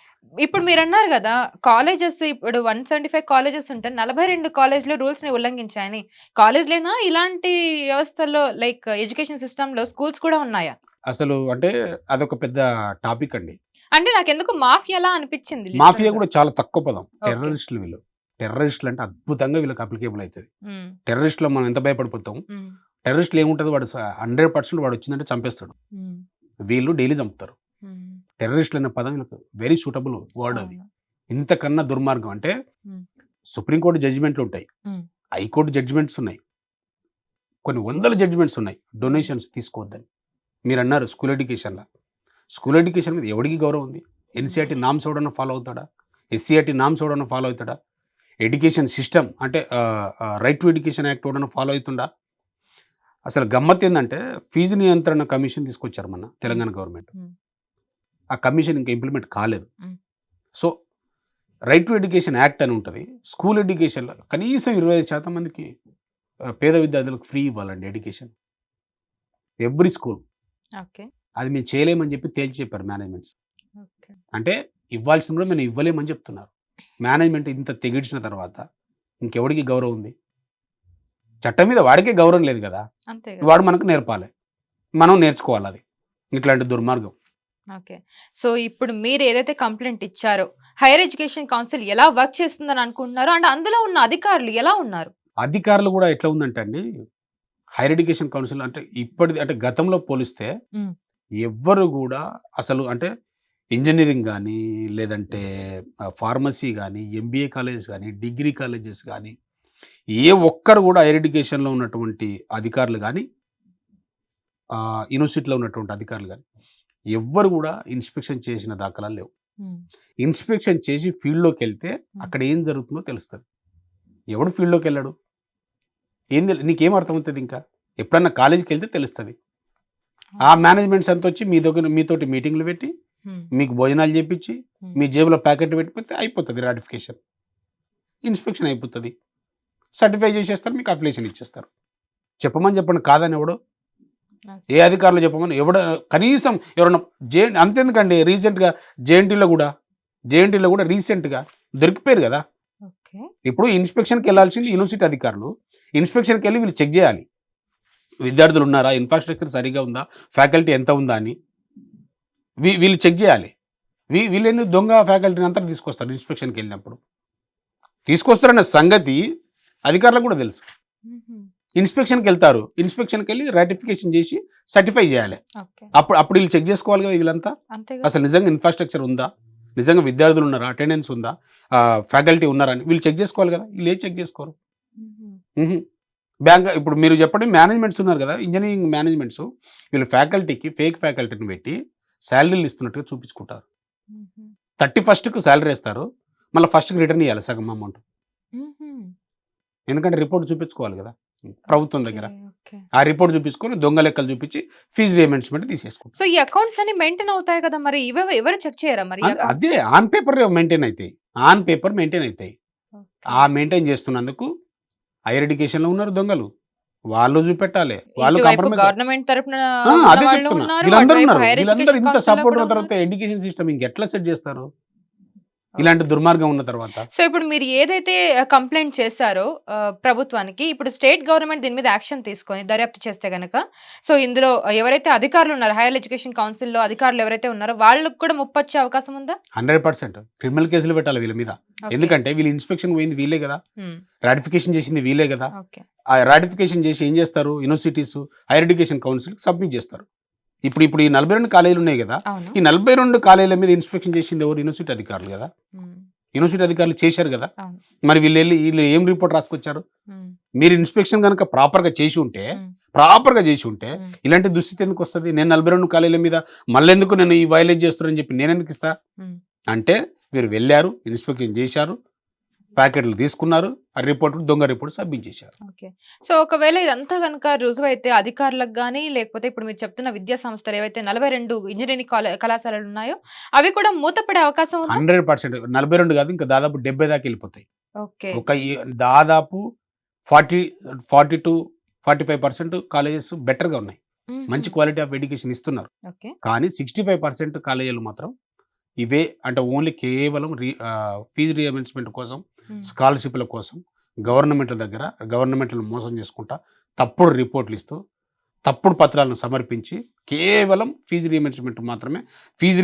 ఇప్పుడు మీరన్నారు గదా! కాలేజెస్ ఇప్పుడు 175 కాలేజెస్ ఉంటే 42 కాలేజ్‌లు రూల్స్‌ని ఉల్లంఘించాయని. కాలేజ్‌లేనా? ఇలాంటి వ్యవస్థల్లో లైక్ ఎడ్యుకేషన్ సిస్టమ్‌లో స్కూల్స్ కూడా ఉన్నాయా?
అసలు అంటే అదొక పెద్ద టాపిక్ అండి.
అంటే నాకెందుకు మాఫియాలా అనిపిచ్చింది
మాఫియా
లిటరల్‌గా.
కూడా చాలా తక్కువ పదం.
ఓకే.
టెర్రరిస్టులు వీళ్ళు. టెర్రరిస్టులు అంటే అద్భుతంగా వీళ్ళకి అప్లికేబుల్ అయితది.
హ్మ్.
టెర్రరిస్ట్‌లో మనం ఎంత భయపడిపోతాం.
హ్మ్.
టెర్రరిస్ట్‌లో ఏముంటది వాడు 100% వాడొచ్చిందంటే చంపేస్తాడు.
హ్మ్.
వీళ్ళు డైలీ చంపుతారు.
హ్మ్.
టెర్రరిస్టులు అనే పదం వీళ్ళకి వెరీ సూటబుల్ వర్డ్ అది.
అవును.
ఇంతకన్నా దుర్మార్గం అంటే
హ్మ్.
సుప్రీం కోర్ట్ జడ్జిమెంట్‌లుంటాయి.
హ్మ్.
హైకోర్ట్ జడ్జిమెంట్స్ ఉన్నాయి. కొన్ని వందల జడ్జిమెంట్స్ ఉన్నాయి.
హ్మ్.
డొనేషన్స్ తీసుకోవద్దని. మీరన్నారు స్కూల్ ఎడ్యుకేషన్‌ల. స్కూల్ ఎడ్యుకేషన్ మీద ఎవడికి గౌరవం ఉంది? ఎన్‌సీఈఆర్‌టీ నార్మ్స్ ఎవడన్నా ఫాలో అవుతాడా? ఎస్సీఈఆర్‌టీ నార్మ్స్ ఎవడన్నా ఫాలో అవుతాడా? ఎడ్యుకేషన్ సిస్టమ్ అంటే రైట్ టు ఎడ్యుకేషన్ యాక్ట్ ఎవడన్నా ఫాలో అయితుండా? అసలు గమ్మత్తేందంటే ఫీజు నియంత్రణ కమిషన్ తీసుకొచ్చారు మొన్న
హ్మ్.
తెలంగాణ గవర్నమెంట్.
హ్మ్.
ఆ కమిషన్ ఇంకా ఇంప్లిమెంట్ కాలేదు.
హ్మ్.
So, right to education act అని ఉంటది. స్కూల్ ఎడ్యుకేషన్‌లో కనీసం 25% మందికి పేద విద్యార్థులకు ఫ్రీ ఇవ్వాలండి ఎడ్యుకేషన్. Every school.
ఓకే.
అది మేము చేయలేమని చెప్పి తేల్చి చెప్పారు మేనేజ్మెంట్స్.
ఓకే.
అంటే ఇవ్వాల్సింది కూడా మేము ఇవ్వలేమని చెప్తున్నారు. మేనేజ్మెంట్ ఇంత తెగించిన తర్వాత ఇంకెవడికి గౌరవం ఉంది? చట్టం మీద వాడికే గౌరవం లేదు గదా!
అంతే గదా!
వాడు మనకు నేర్పాలి. మనం నేర్చుకోవాలది. ఇట్లాంటి దుర్మార్గం.
ఓకే. సో, ఇప్పుడు మీరేదైతే కంప్లెయింట్ ఇచ్చారో, హైర్ ఎడ్యుకేషన్ కౌన్సిల్ ఎలా వర్క్ చేస్తుందని అనుకుంటున్నారో, అండ్ అందులో ఉన్న అధికారులు ఎలా ఉన్నారు?
అధికారులు గూడా ఎట్లా ఉందంటే అండి, హైర్ ఎడ్యుకేషన్ కౌన్సిల్ అంటే ఇప్పటిది అంటే గతంలో పోలిస్తే
హ్మ్.
ఎవ్వరు గూడా అసలు అంటే ఇంజినీరింగ్ గానీ, లేదంటే ఫార్మసీ గానీ, ఎంబీఏ కాలేజెస్ గానీ, డిగ్రీ కాలేజెస్ గానీ, ఏ ఒక్కరు గూడా హైర్ ఎడ్యుకేషన్‌లో ఉన్నటువంటి అధికారులు గానీ, యూనివర్సిటీలో ఉన్నటువంటి అధికారులు గానీ, ఎవ్వరు గూడా ఇన్స్‌పెక్షన్ చేసిన దాఖలాలు లేవు.
హ్మ్.
ఇన్స్‌పెక్షన్ చేసి ఫీల్డ్‌లోకెళ్తే
హ్మ్.
అక్కడ ఏం జరుగుతుందో తెలుస్తది. ఎవడు ఫీల్డ్‌లోకెళ్ళడు? నీకేం అర్థమవుతదింకా? ఎప్పుడన్నా కాలేజ్‌కెళ్తే తెలుస్తది. ఆ
అవును.
మేనేజ్‌మెంట్స్ అంతొచ్చి మీ దగ్గర మీతోటి మీటింగ్‌లు పెట్టి,
హ్మ్.
మీకు భోజనాలు జేపిచ్చి,
హ్మ్.
మీ జేబులో ప్యాకెట్ పెట్టిపోతే అయిపోతది రాటిఫికేషన్. ఇన్స్‌పెక్షన్ అయిపోతది. సర్టిఫై జేసేస్తారు. మీకు అఫిలియేషన్ ఇచ్చేస్తారు. చెప్పమని చెప్పండి కాదని ఎవడు? ఏ అధికారులు చెప్పమని కనీసం ఎవరన్నా అంతెందుకండి రీసెంట్గా జేఎన్టీలో కూడా రీసెంట్గా దొరికిపోయారు కదా.
ఓకే.
ఇప్పుడు ఇన్స్పెక్షన్కి వెళ్ళాల్సింది యూనివర్సిటీ అధికారులు. ఇన్స్పెక్షన్కి వెళ్ళి వీళ్ళు చెక్ చేయాలి, విద్యార్థులు ఉన్నారా, ఇన్ఫ్రాస్ట్రక్చర్ సరిగా ఉందా, ఫ్యాకల్టీ ఎంత ఉందా అని వీళ్ళు చెక్ చేయాలి. వీళ్ళు ఎందుకు దొంగ ఫ్యాకల్టీని అంతా తీసుకొస్తారు ఇన్స్పెక్షన్కి వెళ్ళినప్పుడు. తీసుకొస్తారన్న సంగతి అధికారులకు కూడా తెలుసు. ఇన్స్పెక్షన్కి వెళ్తారు, ఇన్స్పెక్షన్కి వెళ్ళి రాటిఫికేషన్ చేసి సర్టిఫై చేయాలి. అప్పుడు వీళ్ళు చెక్ చేసుకోవాలి కదా వీళ్ళంతా. అసలు నిజంగా ఇన్ఫ్రాస్ట్రక్చర్ ఉందా, నిజంగా విద్యార్థులు ఉన్నారా, అటెండెన్స్ ఉందా, ఫ్యాకల్టీ ఉన్నారా అని వీళ్ళు చెక్ చేసుకోవాలి కదా. వీళ్ళు చెక్ చేసుకోరు. బ్యాంక్ ఇప్పుడు మీరు చెప్పండి, మేనేజ్మెంట్స్ ఉన్నారు కదా, ఇంజనీరింగ్ మేనేజ్మెంట్స్, వీళ్ళు ఫ్యాకల్టీకి ఫేక్ ఫ్యాకల్టీని పెట్టి శాలరీలు ఇస్తున్నట్టుగా చూపించుకుంటారు. 31st శాలరీ వేస్తారు, మళ్ళీ 1st రిటర్న్ ఇవ్వాలి సగం అమౌంట్. ఎందుకంటే రిపోర్ట్ చూపించుకోవాలి కదా ప్రభుత్వం దగ్గర. ఆ రిపోర్ట్ చూపించుకొని దొంగ లెక్కలు చూపించి ఫీజు రియంబర్స్మెంట్ తీసేసుకుంటారు.
సో ఈ అకౌంట్స్ అన్ని మెయింటైన్ అవుతాయి కదా, మరి ఎవరు చెక్ చేయరా మరి?
అదే ఆన్ పేపర్ మెయింటైన్ అవుతాయి. ఆ మెయింటైన్ చేస్తున్నందుకు హైయర్ ఎడ్యుకేషన్ లో ఉన్నారు దొంగలు, వాళ్ళు చూపెట్టాలి. వాళ్ళు
గవర్నమెంట్ తరపున
అదే చెప్తున్నా, వీళ్ళందరూ ఇంత సపోర్ట్ ఉన్న తర్వాత ఎడ్యుకేషన్ సిస్టమ్ ఇంకెట్లా సెట్ చేస్తారు ఇలాంటి దుర్మార్గం ఉన్న తర్వాత?
సో ఇప్పుడు మీరు ఏదైతే కంప్లైంట్ చేశారో ప్రభుత్వానికి, ఇప్పుడు స్టేట్ గవర్నమెంట్ దీని మీద యాక్షన్ తీసుకొని దర్యాప్తు చేస్తే గనక, సో ఇందులో ఎవరైతే అధికారులు ఉన్నారో, హైయర్ ఎడ్యుకేషన్ కౌన్సిల్ లో అధికారులు ఎవరైతే ఉన్నారో వాళ్ళకు కూడా ముప్పు వచ్చే అవకాశం ఉందా?
100% క్రిమినల్ కేసులు పెట్టాలి వీళ్ళ మీద. ఎందుకంటే వీళ్ళు ఇన్స్పెక్షన్ పోయింది వీళ్ళే కదా, రాటిఫికేషన్ చేసింది వీళ్ళే కదా. ఆ రాటిఫికేషన్ చేసి ఏం చేస్తారు, universities hire education council submit చేస్తారు. ఇప్పుడు ఈ 42 కాలేజీలు ఉన్నాయి కదా, ఈ 42 కాలేజీల మీద ఇన్స్పెక్షన్ చేసింది ఎవరు? యూనివర్సిటీ అధికారులు కదా. యూనివర్సిటీ అధికారులు చేశారు కదా. మరి వీళ్ళు ఏం రిపోర్ట్ రాసుకొచ్చారు? మీరు ఇన్స్పెక్షన్ కనుక ప్రాపర్గా చేసి ఉంటే ఇలాంటి దుస్థితి ఎందుకు వస్తుంది? నేను 42 కాలేజీల మీద మళ్ళీ ఎందుకు నేను ఈ వైలేట్ చేస్తారని చెప్పి నేను ఎందుకు ఇస్తా? అంటే మీరు వెళ్ళారు, ఇన్స్పెక్షన్ చేశారు, ప్యాకెట్లు తీసుకున్నారు, ఆ దొంగ రిపోర్ట్ సబ్మిట్ చేశారు.
సో ఒకవేళ ఇదంతా కనుక రుజువైతే అధికారులకు కానీ, లేకపోతే ఇప్పుడు మీరు చెప్తున్న విద్యా సంస్థలు ఏవైతే 42 ఇంజనీరింగ్ కళాశాలలు ఉన్నాయో అవి కూడా మూతపడే అవకాశం ఉంది.
100% 42 కాదు, ఇంకా దాదాపు 70 దాకా వెళ్ళిపోతాయి. దాదాపు 40-45% కాలేజెస్ బెటర్గా ఉన్నాయి, మంచి క్వాలిటీ ఆఫ్ ఎడ్యుకేషన్ ఇస్తున్నారు. కానీ 65% కాలేజీలు మాత్రం ఇవే, అంటే ఓన్లీ కేవలం ఫీజు రియంబర్స్మెంట్ కోసం, స్కాలర్షిప్ల కోసం గవర్నమెంట్లను మోసం చేసుకుంటా, తప్పుడు రిపోర్ట్లు ఇస్తూ, తప్పుడు పత్రాలను సమర్పించి కేవలం ఫీజు రియంబర్స్మెంట్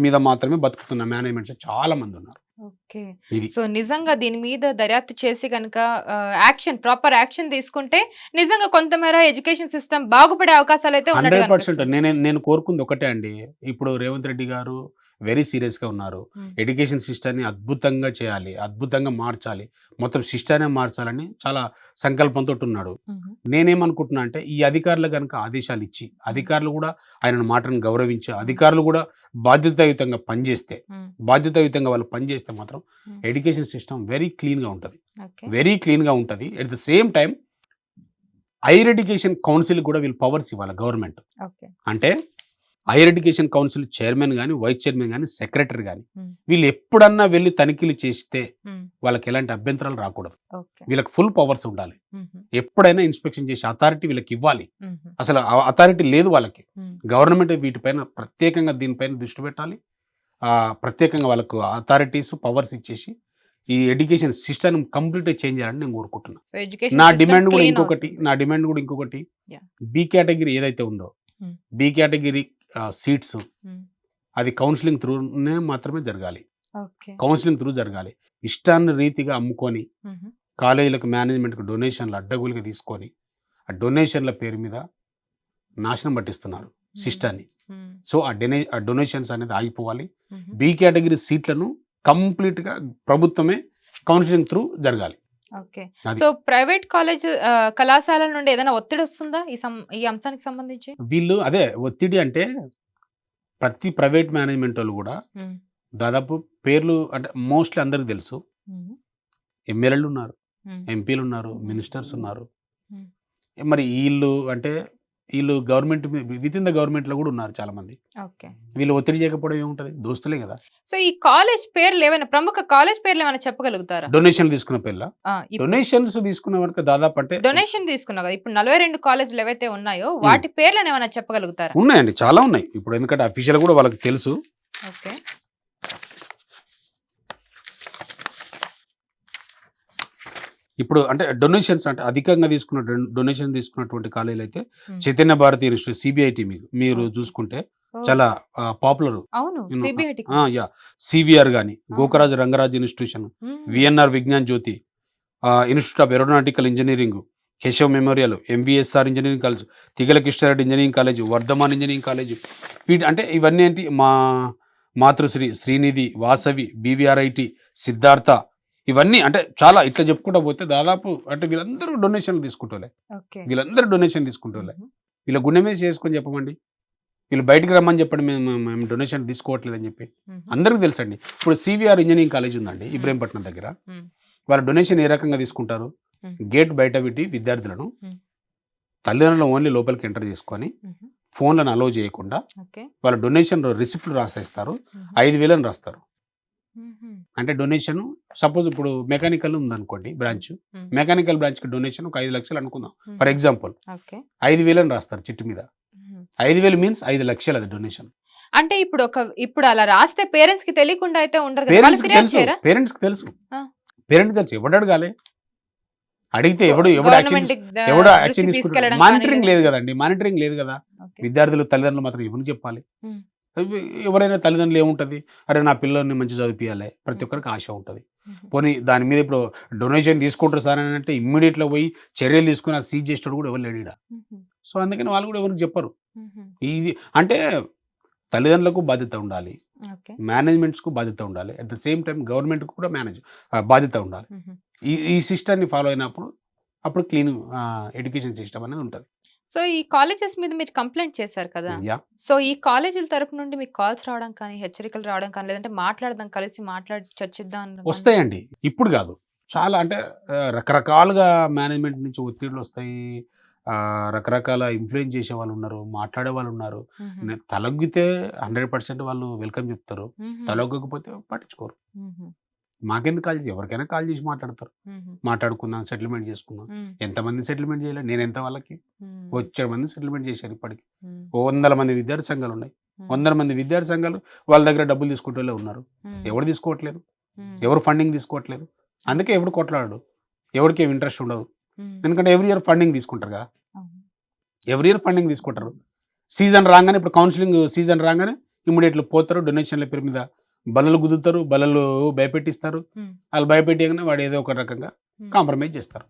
మీద మాత్రమే బతుకుతున్న మేనేజ్మెంట్స్ చాలా మంది ఉన్నారు.
సో నిజంగా దీని మీద దర్యాప్తు చేసి కనుక ప్రాపర్ యాక్షన్ తీసుకుంటే నిజంగా కొంతమేర ఎడ్యుకేషన్ సిస్టమ్ బాగుపడే అవకాశాలు అయితే
100%. నేను కోరుకుంది ఒకటే అండి, ఇప్పుడు రేవంత్ రెడ్డి గారు వెరీ సీరియస్గా ఉన్నారు. ఎడ్యుకేషన్ సిస్టమ్ని అద్భుతంగా చేయాలి, అద్భుతంగా మార్చాలి, మొత్తం సిస్టమే మార్చాలని చాలా సంకల్పంతో ఉన్నాడు. నేనేమనుకుంటున్నా అంటే, ఈ అధికారులు కనుక ఆదేశాలు ఇచ్చి, అధికారులు కూడా ఆయన మాటను గౌరవించి, అధికారులు కూడా బాధ్యతాయుతంగా వాళ్ళు పనిచేస్తే మాత్రం ఎడ్యుకేషన్ సిస్టమ్ వెరీ క్లీన్గా ఉంటుంది. At the same time higher education council కూడా వీళ్ళు పవర్స్ ఇవ్వాలి గవర్నమెంట్. అంటే హైయర్ ఎడ్యుకేషన్ కౌన్సిల్ చైర్మన్ కానీ, వైస్ చైర్మన్ కానీ, సెక్రటరీ కానీ వీళ్ళు ఎప్పుడన్నా వెళ్ళి తనిఖీలు చేస్తే వాళ్ళకి ఎలాంటి అభ్యంతరాలు రాకూడదు. వీళ్ళకి ఫుల్ పవర్స్ ఉండాలి. ఎప్పుడైనా ఇన్స్పెక్షన్ చేసే అథారిటీ వీళ్ళకి ఇవ్వాలి. అసలు అథారిటీ లేదు వాళ్ళకి. గవర్నమెంట్ వీటిపైన ప్రత్యేకంగా దీనిపైన దృష్టి పెట్టాలి. ప్రత్యేకంగా వాళ్ళకు అథారిటీస్ పవర్స్ ఇచ్చేసి ఈ ఎడ్యుకేషన్ సిస్టమ్ కంప్లీట్గా చేంజ్ చేయాలని నేను కోరుకుంటున్నాను. నా డిమాండ్ కూడా ఇంకొకటి, బి కేటగిరీ ఏదైతే ఉందో, బి కేటగిరీ సీట్స్ అది కౌన్సిలింగ్ త్రూనే మాత్రమే జరగాలి. ఇష్టాన్ని రీతిగా అమ్ముకొని కాలేజీలకు మేనేజ్మెంట్కి డొనేషన్లు అడ్డగోలుగా తీసుకొని ఆ డొనేషన్ల పేరు మీద నాశనం పట్టిస్తున్నారు సిస్టాన్ని. సో ఆ డొనేషన్స్ అనేది ఆగిపోవాలి. బి కేటగిరీ సీట్లను కంప్లీట్గా ప్రభుత్వమే కౌన్సిలింగ్ త్రూ జరగాలి.
సో ప్రైవేట్ కళాశాలల నుండి ఏదైనా ఒత్తిడి వస్తుందా ఈ అంశానికి సంబంధించి?
వీళ్ళు అదే ఒత్తిడి అంటే, ప్రతి ప్రైవేట్ మేనేజ్మెంట్ వాళ్ళు కూడా దాదాపు పేర్లు అంటే మోస్ట్లీ అందరికి తెలుసు. ఎమ్మెల్యేలు ఉన్నారు, ఎంపీలు ఉన్నారు, మినిస్టర్స్ ఉన్నారు. మరి వీళ్ళు అంటే వీళ్ళు government with in the government లో కూడా ఉన్నారు చాలా మంది.
ఓకే.
వీళ్ళు ఒత్తిడి చేయకపోవడం ఏముంటది, దోస్తులే కదా.
సో ఈ కాలేజ్ పేర్లు ఏమైనా ప్రముఖ కాలేజ్ పేర్లు ఏమైనా చెప్పగలుగుతారా?
డొనేషన్ తీసుకున్న పిల్ల,
ఇప్పుడు
డొనేషన్స్ తీసుకున్న వరకు దాదాపు అంటే
డొనేషన్ తీసుకున్నావు కదా, ఇప్పుడు 42 కాలేజీలు ఏవైతే ఉన్నాయో వాటి పేర్లను ఏమైనా చెప్పగలుగుతారా?
ఉన్నాయండి, చాలా ఉన్నాయి. ఇప్పుడు ఎందుకంటే అఫీషియల్ కూడా వాళ్ళకి తెలుసు.
ఓకే.
ఇప్పుడు అంటే డొనేషన్స్ అంటే అధికంగా తీసుకున్న డొనేషన్ తీసుకున్నటువంటి కాలేజీలు అయితే
Hmm.
Chaitanya Bharathi institute, CBIT, మీరు
Okay.
చూసుకుంటే
ఓ,
చాలా పాపులర్.
అవును, సిబిఐటి.
యా, సివిఆర్ కానీ, Gokaraj Rangaraj Institution, VNR Vignan Jyothi, Institute of Aeronautical Engineering, Keshav Memorial, MVSR Engineering College, Tigala Krishnareddy Engineering College, Vardhaman Engineering College. అంటే ఇవన్నీ ఏంటి, మా మాతృశ్రీ, శ్రీనిధి, వాసవి, బీవీఆర్ఐటి, సిద్ధార్థ, ఇవన్నీ అంటే చాలా ఇట్లా చెప్పుకుంటా పోతే దాదాపు అంటే వీళ్ళందరూ డొనేషన్లు తీసుకుంటోలే.
ఓకే.
వీళ్ళందరూ డొనేషన్ తీసుకుంటోలే. వీళ్ళ గుండె మీద చేసుకొని చెప్పమండి, వీళ్ళు బయటికి రమ్మని చెప్పండి, మేము డొనేషన్ తీసుకోవట్లేదని చెప్పి అందరికీ తెలుసండి. ఇప్పుడు సివిఆర్ ఇంజనీరింగ్ కాలేజ్ ఉందండి ఇబ్రహీంపట్నం దగ్గర. వాళ్ళ డొనేషన్ ఏ రకంగా తీసుకుంటారు, గేట్ బయట పెట్టి విద్యార్థులను తల్లిదండ్రులు ఓన్లీ లోపలికి ఎంటర్ చేసుకొని ఫోన్లను అలౌ చేయకుండా వాళ్ళ డొనేషన్ రిసిప్ట్లు రాసేస్తారు, 5,000 రాస్తారు. అంటే డొనేషన్ సపోజ్ ఇప్పుడు మెకానికల్ ఉందనుకోండి బ్రాంచ్, మెకానికల్ బ్రాంచ్ కి డొనేషన్ ఒక 5 లక్షలు అనుకుందాం ఫర్ ఎగ్జాంపుల్. 5,000 రాస్తారు చిట్టు మీద. 5,000 మీన్స్ 5 లక్షలు అది డొనేషన్.
అంటే ఇప్పుడు అలా రాస్తే పేరెంట్స్ కి తెలియకుండా అయితే ఉండరు కదా,
పేరెంట్స్
వాళ్ళు
కి
ఫిర్యాదు
తెలుసు,
చేయరా?
పేరెంట్స్ కి తెలుసు,
ఆ.
పేరెంట్స్ తెలుసు. ఎవడు అడగాలి, అడిగితే ఎవడు
గవర్నమెంట్
ఎవడు యాక్షన్ తీసుకుంటాడు?
తీసుకెళ్ళడం
మానిటరింగ్
కానీ-
లేదు కదండి, మానిటరింగ్ లేదు కదా.
ఓకే.
విద్యార్థులు తల్లిదండ్రులు మాత్రం ఎవరికి చెప్పాలి?
ఉమ్.
ఎవరైనా తల్లిదండ్రులు ఏముంటది, అరే నా పిల్లల్ని మంచి చదివిపియాలి, ప్రతి ఒక్కరికి ఆశ ఉంటుంది. పోనీ దాని మీద ఇప్పుడు డొనేషన్ తీసుకుంటారు సార్ అని అంటే ఇమ్మీడియట్లో పోయి చర్యలు తీసుకుని అది సీజ్ చేసేటోడు కూడా ఎవరు లేడు ఈడ. సో అందుకని వాళ్ళు కూడా ఎవరికి చెప్పరు. ఇది అంటే తల్లిదండ్రులకు బాధ్యత ఉండాలి,
ఓకే.
మేనేజ్మెంట్స్కు బాధ్యత ఉండాలి, అట్ ద సేమ్ టైం గవర్నమెంట్కి కూడా బాధ్యత ఉండాలి. ఈ సిస్టమ్ని ఫాలో అయినప్పుడు అప్పుడు క్లీన్ ఎడ్యుకేషన్ సిస్టమ్ అనేది ఉంటుంది.
సో ఈ కాలేజెస్ మీద మీరు కంప్లైంట్ చేశారు కదా,
యా,
సో ఈ కాలేజీల తరపు నుండి మీకు కాల్స్ రావడం కానీ, హెచ్చరికలు రావడం కానీ, లేదంటే మాట్లాడదాం, కలిసి మాట్లాడి చర్చిద్దాం
వస్తాయండి. ఇప్పుడు కాదు, చాలా అంటే రకరకాలుగా మేనేజ్మెంట్ నుంచి ఒత్తిడిలు వస్తాయి. రకరకాల ఇన్ఫ్లుయెన్స్ చేసే వాళ్ళు ఉన్నారు, మాట్లాడే వాళ్ళు ఉన్నారు. తలొగ్గితే 100% వాళ్ళు వెల్కమ్ చెప్తారు, తలొగ్గకపోతే పట్టించుకోరు. మాకెందుకు కాల్ చేసి, ఎవరికైనా కాల్ చేసి మాట్లాడుకుందాం, సెటిల్మెంట్ చేసుకుందాం. ఎంతమంది సెటిల్మెంట్ చేయలేదు, నేను ఎంత వాళ్ళకి వచ్చే మంది సెటిల్మెంట్ చేశారు. ఇప్పటికి 100 మంది విద్యార్థి సంఘాలు ఉన్నాయి, 100 మంది విద్యార్థి సంఘాలు వాళ్ళ దగ్గర డబ్బులు తీసుకుంటే ఉన్నారు. ఎవరు తీసుకోవట్లేదు, ఎవరు ఫండింగ్ తీసుకోవట్లేదు. అందుకే ఎవరు కొట్లాడు, ఎవరికి ఏమి ఇంట్రెస్ట్ ఉండదు. ఎందుకంటే ఎవ్రీ ఇయర్ ఫండింగ్ తీసుకుంటారు కదా, ఎవ్రీ ఇయర్ ఫండింగ్ తీసుకుంటారు. సీజన్ రాగానే, ఇప్పుడు కౌన్సిలింగ్ సీజన్ రాగానే ఇమ్మీడియట్లీ పోతారు, డొనేషన్ల పేరు మీద బలలు గుద్దుతారు, బలలు భయపెట్టిస్తారు. వాళ్ళు భయపెట్టగానే వాడు ఏదో ఒక రకంగా కాంప్రమైజ్ చేస్తారు.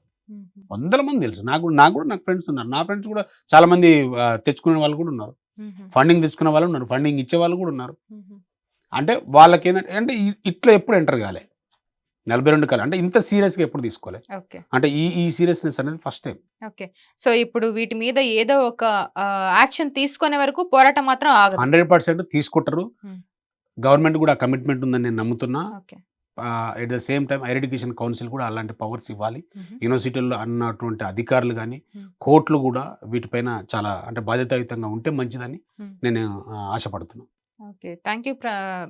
100 మంది తెలుసు నాకు నాకు ఫ్రెండ్స్ ఉన్నారు. నా ఫ్రెండ్స్ కూడా చాలా మంది తెచ్చుకునే వాళ్ళు కూడా ఉన్నారు, ఫండింగ్ తెచ్చుకునే వాళ్ళు ఉన్నారు, ఫండింగ్ ఇచ్చే వాళ్ళు కూడా ఉన్నారు. అంటే వాళ్ళకి ఏంటంటే అంటే ఇట్లా ఎప్పుడు ఎంటర్ కాలే 42 కాలే, అంటే ఇంత సీరియస్గా ఎప్పుడు తీసుకోలే. అంటే ఈ సీరియస్నెస్ అనేది ఫస్ట్ టైం.
ఓకే. సో ఇప్పుడు వీటి మీద ఏదో ఒక యాక్షన్ తీసుకునే వరకు పోరాటం మాత్రం ఆగదు.
100% తీసుకుంటారు. గవర్నమెంట్ కూడా కమిట్మెంట్ ఉందని నేను నమ్ముతున్నా. At the same time higher education council కూడా అలాంటి పవర్స్ ఇవ్వాలి. యూనివర్సిటీల్లో అన్నటువంటి అధికారులు కానీ, కోర్టులు కూడా వీటిపైన చాలా అంటే బాధ్యతాయుతంగా ఉంటే మంచిదని నేను ఆశపడుతున్నాను.
Okay. Thank you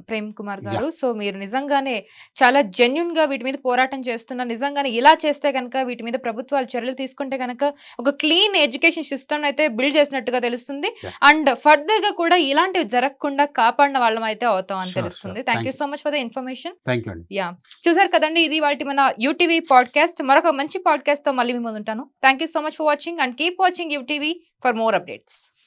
Prem Kumar garu. So మీరు నిజంగానే చాలా జెన్యున్ గా వీటి మీద పోరాటం చేస్తున్నారు. నిజంగానే ఇలా చేస్తే కనుక, వీటి మీద ప్రభుత్వాలు చర్యలు తీసుకుంటే కనుక ఒక క్లీన్ ఎడ్యుకేషన్ సిస్టమ్ అయితే బిల్డ్ చేసినట్టుగా తెలుస్తుంది. అండ్ ఫర్దర్ గా కూడా ఇలాంటివి జరగకుండా కాపాడిన వాళ్ళం అయితే అవుతాం అని తెలుస్తుంది. Thank you so much for the information. Yeah, చూసారు కదండి, ఇది వాటి మన యూటీవీ పాడ్కాస్ట్. మరొక మంచి పాడ్కాస్ట్ తో మళ్ళీ మీ ముందు ఉంటాను. Thank you so much for watching and keep watching UTV for more updates.